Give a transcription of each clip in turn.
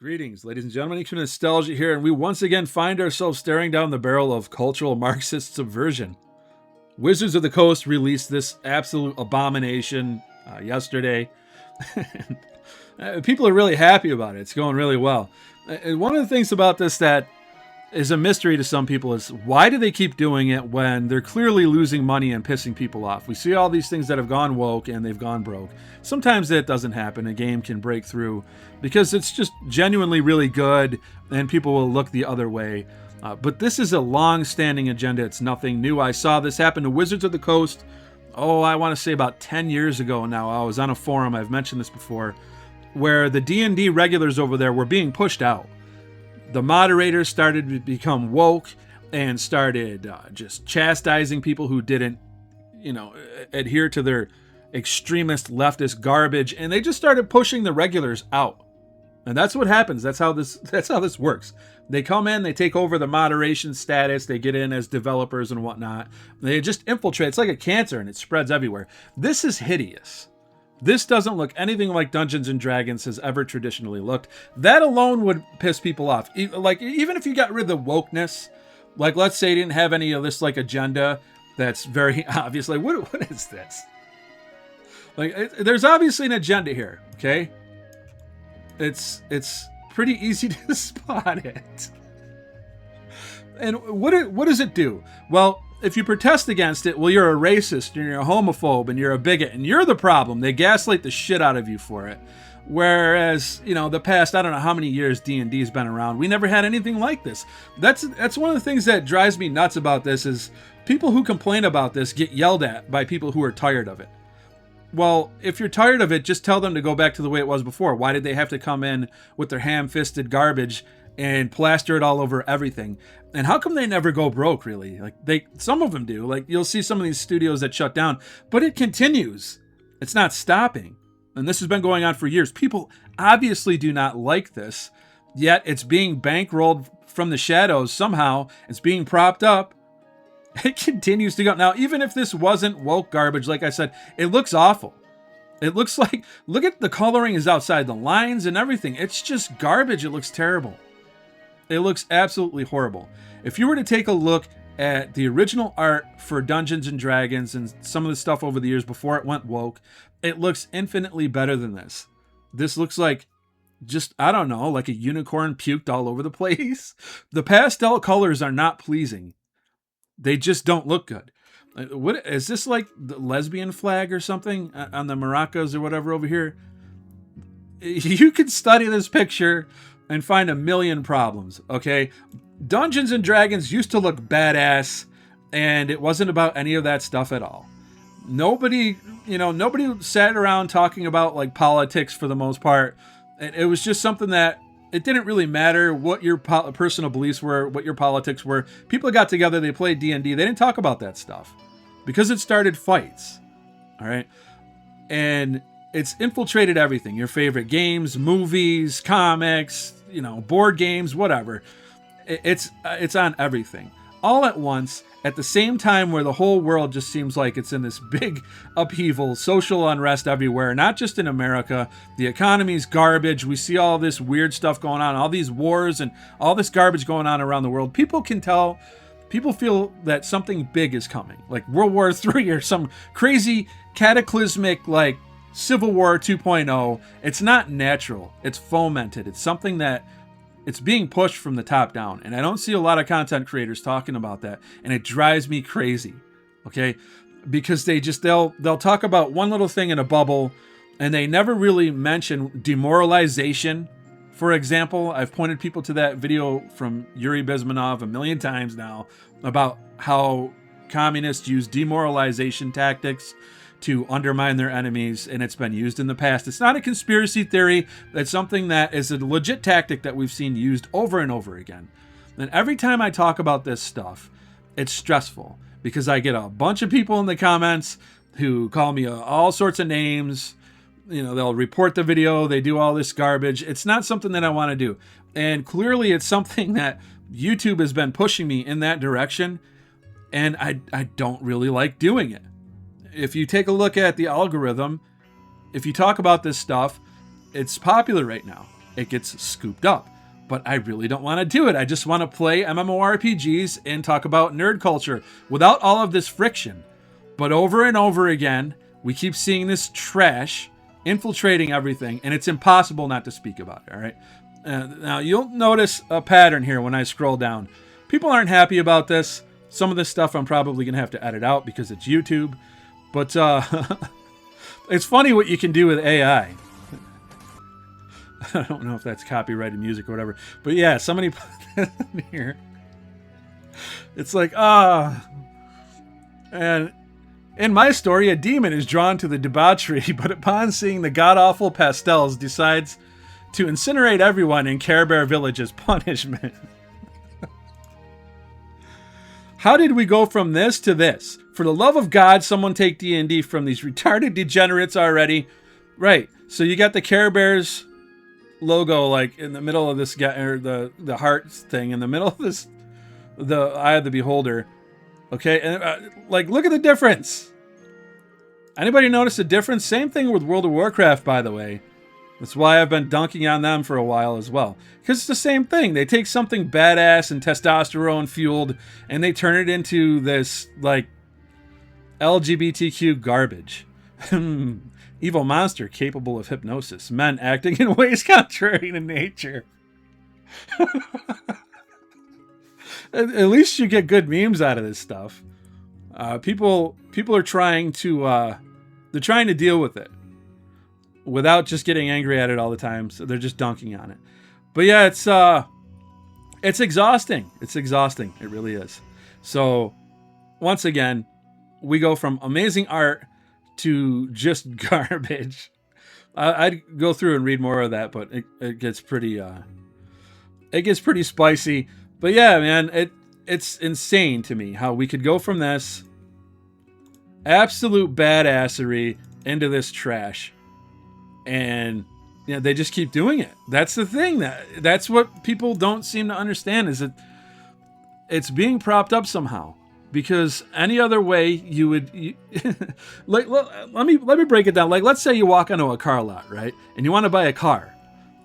Greetings, ladies and gentlemen. Ancient Nostalgia here, and we once again find ourselves staring down the barrel of cultural Marxist subversion. Wizards of the Coast released this absolute abomination yesterday. People are really happy about it. It's going really well. And one of the things about this that is a mystery to some people is why do they keep doing it when they're clearly losing money and pissing people off? We see all these things that have gone woke and they've gone broke. Sometimes that doesn't happen. A game can break through because it's just genuinely really good and people will look the other way. But this is a long-standing agenda. It's nothing new. I saw this happen to Wizards of the Coast, I want to say about 10 years ago now. I was on a forum, I've mentioned this before, where the D&D regulars over there were being pushed out. The moderators started to become woke and started just chastising people who didn't, adhere to their extremist leftist garbage, and they just started pushing the regulars out. And that's what happens. That's how this works. They come in, they take over the moderation status, they get in as developers and whatnot. They just infiltrate. It's like a cancer and it spreads everywhere. This is hideous. This doesn't look anything like Dungeons and Dragons has ever traditionally looked. That alone would piss people off. Like, even if you got rid of the wokeness, like let's say you didn't have any of this like agenda that's very obvious. Like, what is this? Like, there's obviously an agenda here, okay? It's pretty easy to spot it. And what does it do? Well, if you protest against it, well, you're a racist, and you're a homophobe, and you're a bigot, and you're the problem. They gaslight the shit out of you for it. Whereas, the past, I don't know how many years D&D has been around, we never had anything like this. That's one of the things that drives me nuts about this is people who complain about this get yelled at by people who are tired of it. Well, if you're tired of it, just tell them to go back to the way it was before. Why did they have to come in with their ham-fisted garbage and plaster it all over everything? And how come they never go broke, really? Like, some of them do. Like, you'll see some of these studios that shut down, but it continues. It's not stopping. And this has been going on for years. People obviously do not like this, yet it's being bankrolled from the shadows somehow. It's being propped up. It continues to go. Now, even if this wasn't woke garbage, like I said, it looks awful. It looks like, look at the coloring is outside the lines and everything. It's just garbage. It looks terrible. It looks absolutely horrible. If you were to take a look at the original art for Dungeons and Dragons and some of the stuff over the years before it went woke, it looks infinitely better than this. This looks like just, I don't know, like a unicorn puked all over the place. The pastel colors are not pleasing. They just don't look good. What is this, like the lesbian flag or something on the maracas or whatever over here? You can study this picture and find a million problems, okay? Dungeons and Dragons used to look badass, and it wasn't about any of that stuff at all. Nobody sat around talking about like politics for the most part. And it was just something that it didn't really matter what your personal beliefs were, what your politics were. People got together, they played D&D. They didn't talk about that stuff because it started fights, all right? And it's infiltrated everything. Your favorite games, movies, comics, board games, whatever. It's on everything. All at once, at the same time where the whole world just seems like it's in this big upheaval, social unrest everywhere, not just in America. The economy's garbage. We see all this weird stuff going on, all these wars and all this garbage going on around the world. People feel that something big is coming, like World War III or some crazy cataclysmic, like Civil War 2.0. It's not natural. It's fomented. It's something that it's being pushed from the top down. And I don't see a lot of content creators talking about that. And it drives me crazy. Okay? Because they'll talk about one little thing in a bubble and they never really mention demoralization. For example, I've pointed people to that video from Yuri Bezmenov a million times now about how communists use demoralization tactics to undermine their enemies, and it's been used in the past. It's not a conspiracy theory. It's something that is a legit tactic that we've seen used over and over again. And every time I talk about this stuff, it's stressful because I get a bunch of people in the comments who call me all sorts of names. They'll report the video. They do all this garbage. It's not something that I want to do. And clearly it's something that YouTube has been pushing me in that direction, and I don't really like doing it. If you take a look at the algorithm, if you talk about this stuff, it's popular right now. it gets scooped up. But I really don't want to do it. I just want to play MMORPGs and talk about nerd culture without all of this friction. But over and over again, we keep seeing this trash infiltrating everything, and it's impossible not to speak about it, all right? Now, you'll notice a pattern here when I scroll down. People aren't happy about this. Some of this stuff I'm probably going to have to edit out because it's YouTube. But it's funny what you can do with AI. I don't know if that's copyrighted music or whatever. But yeah, somebody put that in here. It's like, And in my story, a demon is drawn to the debauchery, but upon seeing the god-awful pastels, decides to incinerate everyone in Care Bear Village as punishment. How did we go from this to this? For the love of God, someone take D&D from these retarded degenerates already. Right, so you got the Care Bears logo like in the middle of this guy, or the heart thing in the middle of this, the Eye of the Beholder. Okay, and like look at the difference. Anybody notice the difference? Same thing with World of Warcraft, by the way. That's why I've been dunking on them for a while as well. Because it's the same thing. They take something badass and testosterone fueled and they turn it into this like LGBTQ garbage. Evil monster capable of hypnosis. Men acting in ways contrary to nature. At least you get good memes out of this stuff. People are trying to they're trying to deal with it without just getting angry at it all the time. So they're just dunking on it. But yeah, it's exhausting. It's exhausting. It really is. So once again, we go from amazing art to just garbage. I'd go through and read more of that, but it gets pretty spicy. But yeah, man, it's insane to me how we could go from this absolute badassery into this trash. And you know, they just keep doing it. That's the thing. That's what people don't seem to understand, is that it's being propped up somehow. Because any other way you would like let me break it down. Like, let's say you walk onto a car lot, right? And you want to buy a car.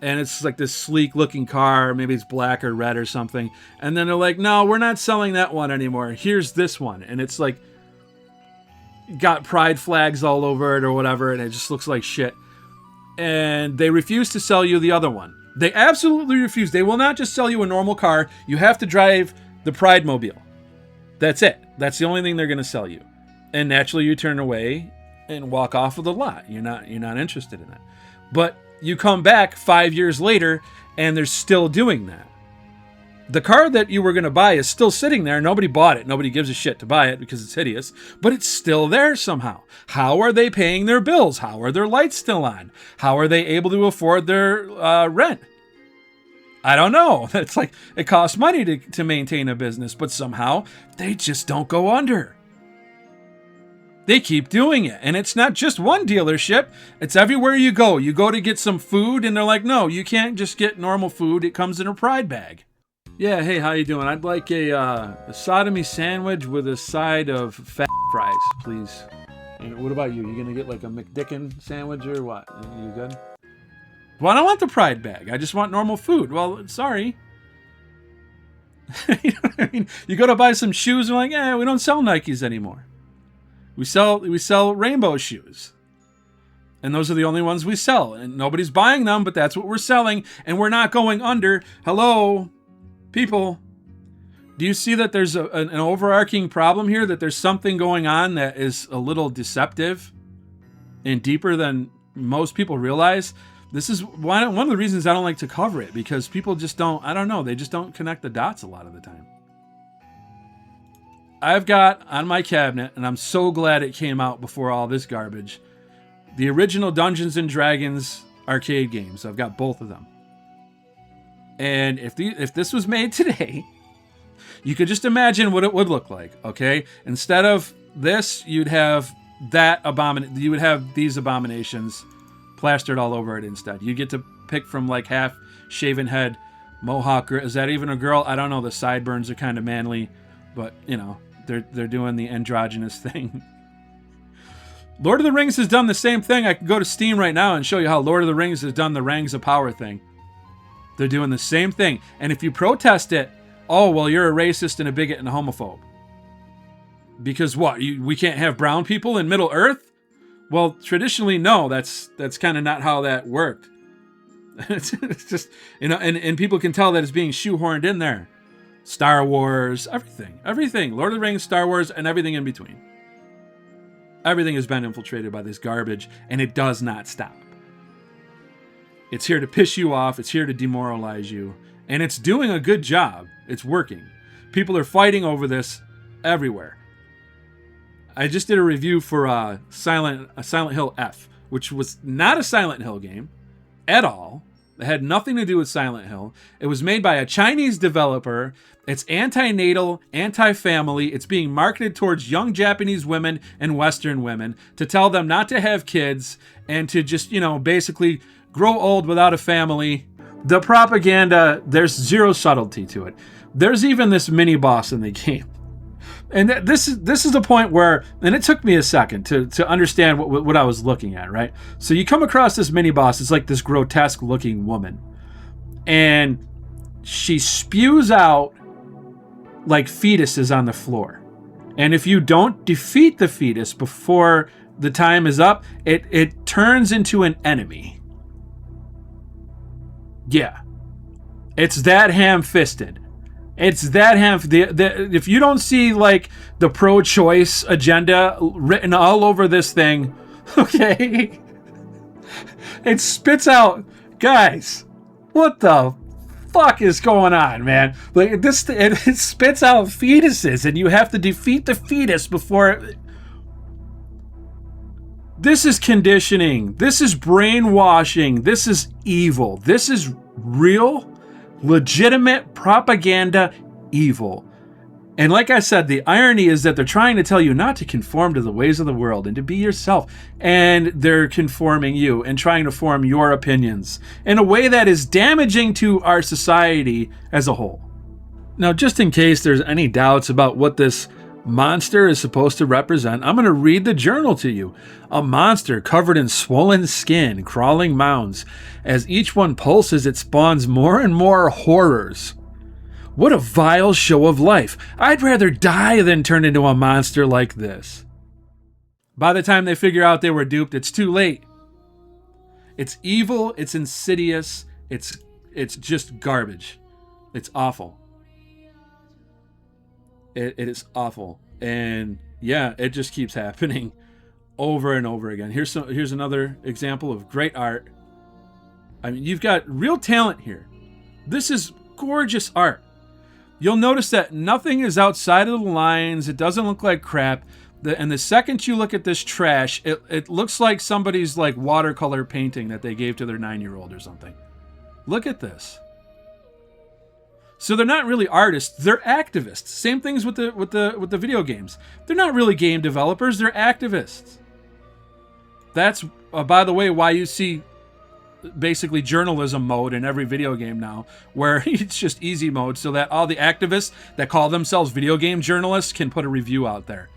And it's like this sleek looking car, maybe it's black or red or something. And then they're like, no, we're not selling that one anymore. Here's this one. And it's like got pride flags all over it or whatever, and it just looks like shit. And they refuse to sell you the other one. They absolutely refuse. They will not just sell you a normal car. You have to drive the Pride Mobile. That's it. That's the only thing they're going to sell you. And naturally you turn away and walk off of the lot. You're not interested in that. But you come back 5 years later and they're still doing that. The car that you were going to buy is still sitting there. Nobody bought it. Nobody gives a shit to buy it because it's hideous. But it's still there somehow. How are they paying their bills? How are their lights still on? How are they able to afford their rent? I don't know. It's like it costs money to maintain a business, but somehow they just don't go under. They keep doing it. And it's not just one dealership. It's everywhere you go. You go to get some food and they're like, no, you can't just get normal food. It comes in a Pride bag. Yeah, hey, how you doing? I'd like a sodomy sandwich with a side of fat fries, please. And what about you? You gonna get like a McDickin sandwich or what? You good? Well, I don't want the Pride bag. I just want normal food. Well, sorry. You know what I mean? You go to buy some shoes and like, we don't sell Nikes anymore. We sell rainbow shoes. And those are the only ones we sell. And nobody's buying them, but that's what we're selling. And we're not going under. Hello, people. Do you see that there's an overarching problem here? That there's something going on that is a little deceptive and deeper than most people realize? This is one of the reasons I don't like to cover it, because people just don't, I don't know, they just don't connect the dots a lot of the time. I've got on my cabinet, and I'm so glad it came out before all this garbage, the original Dungeons and Dragons arcade games. I've got both of them. And if this was made today, you could just imagine what it would look like, okay? Instead of this, you'd have you would have these abominations plastered all over it instead. You get to pick from like half shaven head, mohawk. Is that even a girl? I don't know. The sideburns are kind of manly, but you know, they're doing the androgynous thing. Lord of the Rings has done the same thing. I can go to Steam right now and show you how Lord of the Rings has done the Rings of Power thing. They're doing the same thing. And if you protest it, oh, well, you're a racist and a bigot and a homophobe. Because what? We can't have brown people in Middle Earth? Well, traditionally, no. That's kind of not how that worked. It's just, and people can tell that it's being shoehorned in there. Star Wars, everything. Lord of the Rings, Star Wars, and everything in between. Everything has been infiltrated by this garbage, and it does not stop. It's here to piss you off. It's here to demoralize you. And it's doing a good job. It's working. People are fighting over this everywhere. I just did a review for Silent Hill F, which was not a Silent Hill game at all. It had nothing to do with Silent Hill. It was made by a Chinese developer. It's anti-natal, anti-family. It's being marketed towards young Japanese women and Western women to tell them not to have kids and to just, basically grow old without a family. The propaganda, there's zero subtlety to it. There's even this mini boss in the game. And this is the point where, and it took me a second to understand what I was looking at, right? So you come across this mini boss. It's like this grotesque looking woman. And she spews out like fetuses on the floor. And if you don't defeat the fetus before the time is up, it turns into an enemy. Yeah. It's that ham-fisted. It's that if you don't see like the pro-choice agenda written all over this thing, okay, it spits out, guys, what the fuck is going on, man? Like it spits out fetuses, and you have to defeat the fetus before. This is conditioning. This is brainwashing. This is evil. This is real, legitimate propaganda evil. And like I said, the irony is that they're trying to tell you not to conform to the ways of the world and to be yourself. And they're conforming you and trying to form your opinions in a way that is damaging to our society as a whole. Now, just in case there's any doubts about what this monster is supposed to represent, I'm going to read the journal to you. A monster covered in swollen skin, crawling mounds. As each one pulses, it spawns more and more horrors. What a vile show of life. I'd rather die than turn into a monster like this. By the time they figure out they were duped, it's too late. It's evil, it's insidious, it's just garbage. It's awful. It is awful. And yeah, it just keeps happening over and over again. Here's another example of great art. I mean, you've got real talent here. This is gorgeous art. You'll notice that nothing is outside of the lines. It doesn't look like crap. And the second you look at this trash, it looks like somebody's like watercolor painting that they gave to their 9-year-old or something. Look at this. So they're not really artists, they're activists. Same things with the video games. They're not really game developers, they're activists. That's, by the way, why you see basically journalism mode in every video game now, where it's just easy mode so that all the activists that call themselves video game journalists can put a review out there.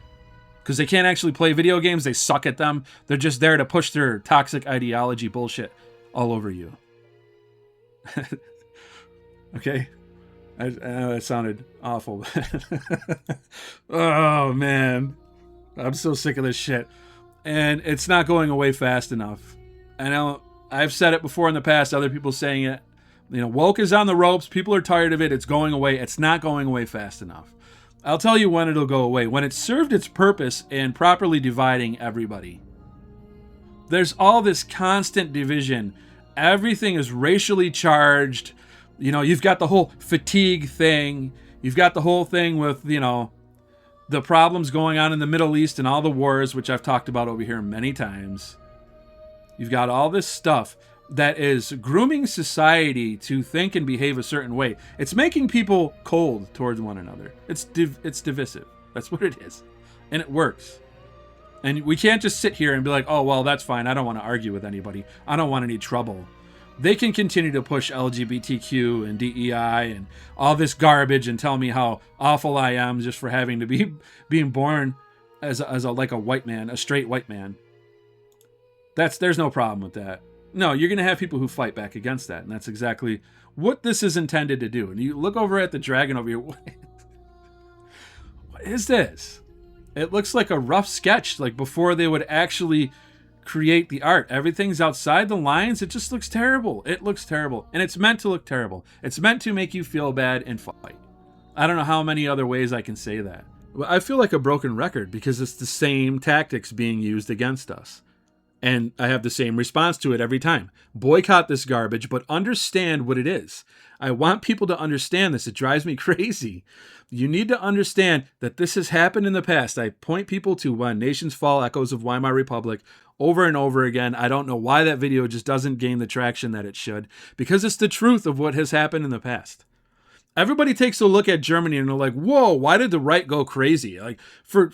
Because they can't actually play video games, they suck at them. They're just there to push their toxic ideology bullshit all over you. Okay? I know that sounded awful. Oh, man. I'm so sick of this shit. And it's not going away fast enough. I know I've said it before in the past, other people saying it. Woke is on the ropes. People are tired of it. It's going away. It's not going away fast enough. I'll tell you when it'll go away. When it's served its purpose in properly dividing everybody. There's all this constant division. Everything is racially charged. You've got the whole fatigue thing. You've got the whole thing with, the problems going on in the Middle East and all the wars, which I've talked about over here many times. You've got all this stuff that is grooming society to think and behave a certain way. It's making people cold towards one another. It's divisive. That's what it is. And it works. And we can't just sit here and be like, oh, well, that's fine. I don't want to argue with anybody. I don't want any trouble. They can continue to push LGBTQ and DEI and all this garbage and tell me how awful I am just for having to being born as a white man, a straight white man. There's no problem with that. No, you're going to have people who fight back against that. And that's exactly what this is intended to do. And you look over at the dragon over here. What is this? It looks like a rough sketch, like before they would actually create the art. Everything's outside the lines. It just looks terrible. It looks terrible. And it's meant to look terrible. It's meant to make you feel bad and fight. I don't know how many other ways I can say that. I feel like a broken record because it's the same tactics being used against us. And I have the same response to it every time. Boycott this garbage, but understand what it is. I want people to understand this. It drives me crazy. You need to understand that this has happened in the past. I point people to When Nations Fall, Echoes of Weimar Republic over and over again. I don't know why that video just doesn't gain the traction that it should, because it's the truth of what has happened in the past. Everybody takes a look at Germany and they're like, whoa, why did the right go crazy? Like, for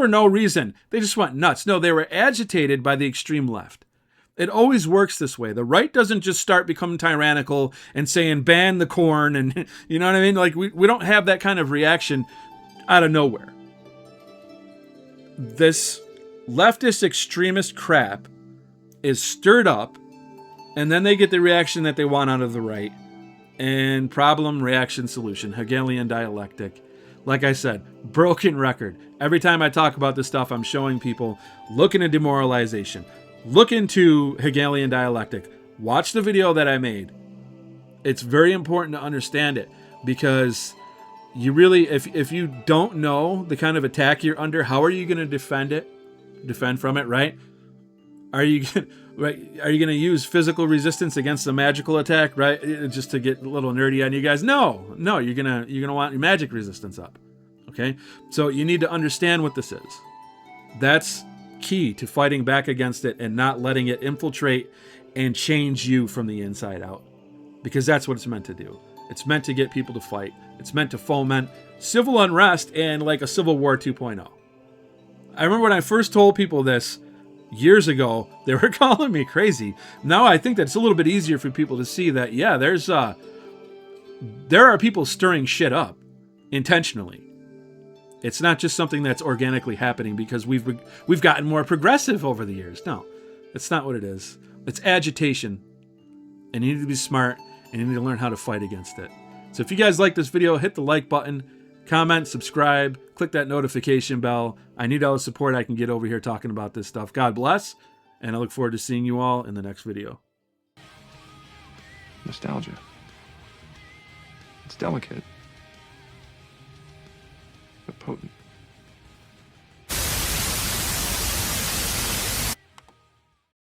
no reason. They just went nuts. No, they were agitated by the extreme left. It always works this way. The right doesn't just start becoming tyrannical and saying ban the corn and, you know what I mean? Like, we don't have that kind of reaction out of nowhere. This leftist extremist crap is stirred up, and then they get the reaction that they want out of the right. And problem, reaction, solution. Hegelian dialectic. Like I said, broken record. Every time I talk about this stuff, I'm showing people, look into demoralization. Look into Hegelian dialectic. Watch the video that I made. It's very important to understand it, because you really, if you don't know the kind of attack you're under, how are you going to defend from it, right? Are you going to use physical resistance against the magical attack, right? Just to get a little nerdy on you guys? No, you're going to want your magic resistance up. Okay? So you need to understand what this is. That's key to fighting back against it and not letting it infiltrate and change you from the inside out. Because that's what it's meant to do. It's meant to get people to fight. It's meant to foment civil unrest and like a Civil War 2.0. I remember when I first told people this years ago, they were calling me crazy. Now I think that it's a little bit easier for people to see that, yeah, there are people stirring shit up intentionally. It's not just something that's organically happening because we've gotten more progressive over the years. No, that's not what it is. It's agitation. And you need to be smart, and you need to learn how to fight against it. So if you guys like this video, hit the like button, comment, subscribe, click that notification bell. I need all the support I can get over here talking about this stuff. God bless, and I look forward to seeing you all in the next video. Nostalgia. It's delicate.